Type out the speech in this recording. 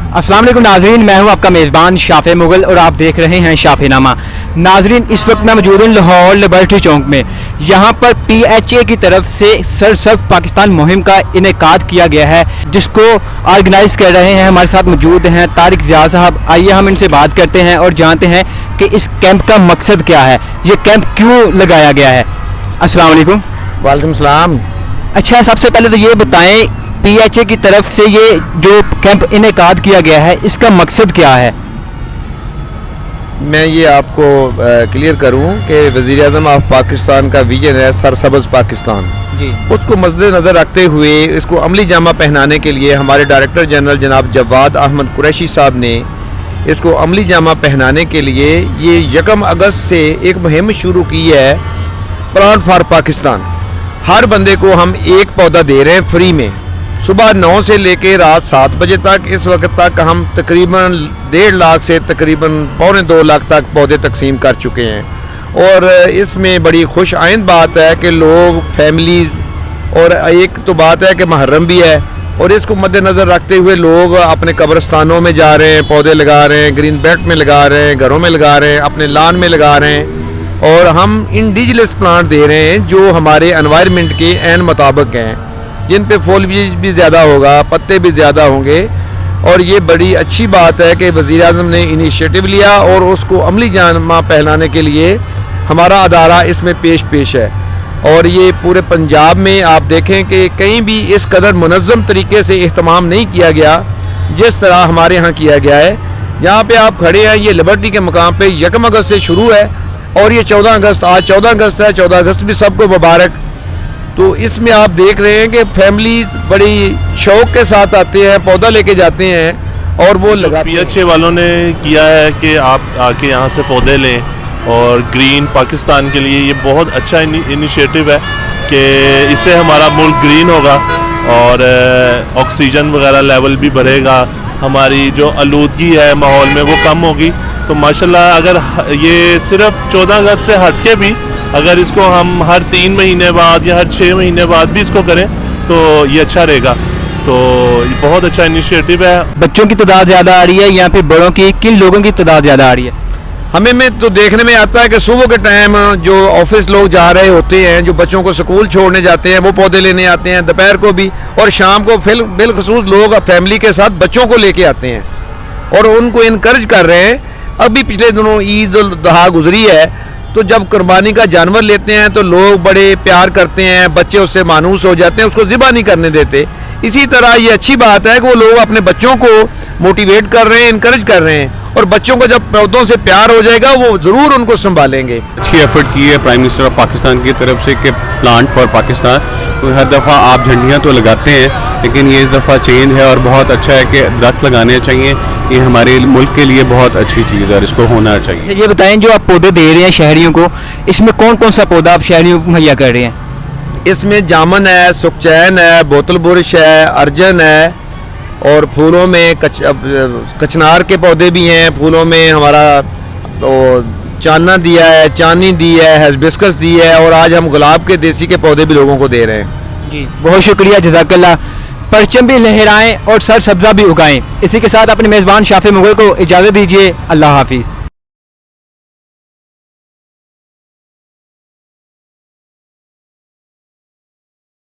अस्सलाम वालेकुम नाजरीन, मैं हूं आपका मेज़बान शाफ़े मुगल और आप देख रहे हैं शाफ़ेनामा। नाजरीन, इस वक्त मैं मौजूद हूं लाहौर लिबर्टी चौक में। यहां पर PHA की तरफ से सर्व पाकिस्तान मुहिम का इनेकाद किया गया है, जिसको ऑर्गेनाइज़ कर रहे हैं। हमारे साथ मौजूद हैं तारिक ज़िया साहब। आइए हम इनसे बात करते हैं और जानते हैं कि इस कैंप का मकसद क्या है, ये कैंप क्यों लगाया गया है। अस्सलाम वालेकुम। वालेकुम सलाम। अच्छा, सबसे पहले तो ये बताएं, PHA की तरफ से ये जो कैंप इनेकाद किया गया है, इसका मकसद क्या है? मैं ये आपको क्लियर करूं कि वज़ीर आज़म ऑफ पाकिस्तान का विजन है सरसब्ज़ पाकिस्तान जी। उसको मद्देनज़र रखते हुए इसको अमली जामा पहनाने के लिए हमारे डायरेक्टर जनरल जनाब जवाद अहमद कुरैशी साहब ने इसको अमली जामा पहनाने के लिए ये 1 अगस्त से एक मुहिम शुरू की है, प्लांट फॉर पाकिस्तान। हर बंदे को हम एक पौधा दे रहे हैं फ्री में, सुबह 9 से लेकर रात 7 बजे तक। इस वक्त तक हम तकरीबन 1.5 लाख से तकरीबन 2.25 लाख तक पौधे तकसीम कर चुके हैं। और इसमें बड़ी खुश आइंद बात है कि लोग, फैमिलीज़, और एक तो बात है कि मुहर्रम भी है, और इसको मद्देनज़र रखते हुए लोग अपने कब्रस्तानों में जा रहे हैं, पौधे लगा रहे हैं, ग्रीन बेल्ट में लगा रहे हैं, घरों में लगा रहे हैं, अपने लान में लगा रहे हैं। और हम इंडिजिनस प्लांट दे रहे हैं जो हमारे एनवायरनमेंट के ऐन मुताबिक हैं, जिन पे फूल भी ज़्यादा होगा, पत्ते भी ज़्यादा होंगे। और ये बड़ी अच्छी बात है कि वज़ीर आज़म ने इनिशिएटिव लिया और उसको अमली जामा पहनाने के लिए हमारा अदारा इसमें पेश है। और ये पूरे पंजाब में आप देखें कि कहीं भी इस कदर मुनज़्ज़म तरीके से एहतमाम नहीं किया गया जिस तरह हमारे यहाँ किया गया है। जहाँ पे आप खड़े हैं, ये लिबर्टी के मकाम पे 1 अगस्त से शुरू है और ये 14 अगस्त, आज 14 अगस्त है। 14 अगस्त भी सबको मुबारक। तो इसमें आप देख रहे हैं कि फैमिली बड़ी शौक़ के साथ आते हैं, पौधा लेके जाते हैं और वो लगाते हैं। PHA वालों ने किया है कि आप आके यहाँ से पौधे लें, और ग्रीन पाकिस्तान के लिए ये बहुत अच्छा इनिशिएटिव है कि इससे हमारा मुल्क ग्रीन होगा और ऑक्सीजन वगैरह लेवल भी बढ़ेगा, हमारी जो आलूदगी है माहौल में वो कम होगी। तो माशाल्लाह, अगर ये सिर्फ 14 अगस्त से हट के भी अगर इसको हम हर 3 महीने बाद या हर 6 महीने बाद भी इसको करें तो ये अच्छा रहेगा। तो ये बहुत अच्छा इनिशिएटिव है। बच्चों की तादाद ज़्यादा आ रही है या फिर बड़ों की, किन लोगों की तादाद ज़्यादा आ रही है? हमें में तो देखने में आता है कि सुबह के टाइम जो ऑफिस लोग जा रहे होते हैं, जो बच्चों को स्कूल छोड़ने जाते हैं, वो पौधे लेने आते हैं, दोपहर को भी और शाम को बिलखसूस लोग फैमिली के साथ बच्चों को लेके आते हैं और उनको इनकरेज कर रहे हैं। अभी पिछले दिनों ईद उल अज़हा गुजरी है, तो जब कुर्बानी का जानवर लेते हैं तो लोग बड़े प्यार करते हैं, बच्चे उससे मानूस हो जाते हैं, उसको ज़िबा नहीं करने देते। इसी तरह ये अच्छी बात है कि वो लोग अपने बच्चों को मोटिवेट कर रहे हैं, इनकरेज कर रहे हैं, और बच्चों को जब पौधों से प्यार हो जाएगा वो ज़रूर उनको संभालेंगे। अच्छी एफर्ट की है प्राइम मिनिस्टर ऑफ पाकिस्तान की तरफ से कि प्लांट फॉर पाकिस्तान। तो हर दफ़ा आप झंडियाँ तो लगाते हैं, लेकिन ये इस दफ़ा चेंज है और बहुत अच्छा है कि दरख्त लगाने चाहिए। ये हमारे मुल्क के लिए बहुत अच्छी चीज़ है और इसको होना चाहिए। ये बताएं, जो आप पौधे दे रहे हैं शहरियों को, इसमें कौन कौन सा पौधा आप शहरियों को मुहैया कर रहे हैं? इसमें जामन है, सुखचैन है, बोतल बुरश है, अर्जन है, और फूलों में कचनार के पौधे भी हैं। फूलों में हमारा चांदना दिया है, चांदनी दी है, हिबिस्कस दी है, और आज हम गुलाब के देसी के पौधे भी लोगों को दे रहे हैं। जी, बहुत शुक्रिया, जज़ाकल्लाह। परचम भी लहराएं और सर सब्ज़ा भी उगाएं। इसी के साथ अपने मेज़बान शाफ़े मुगल को इजाज़त दीजिए। अल्लाह हाफिज़।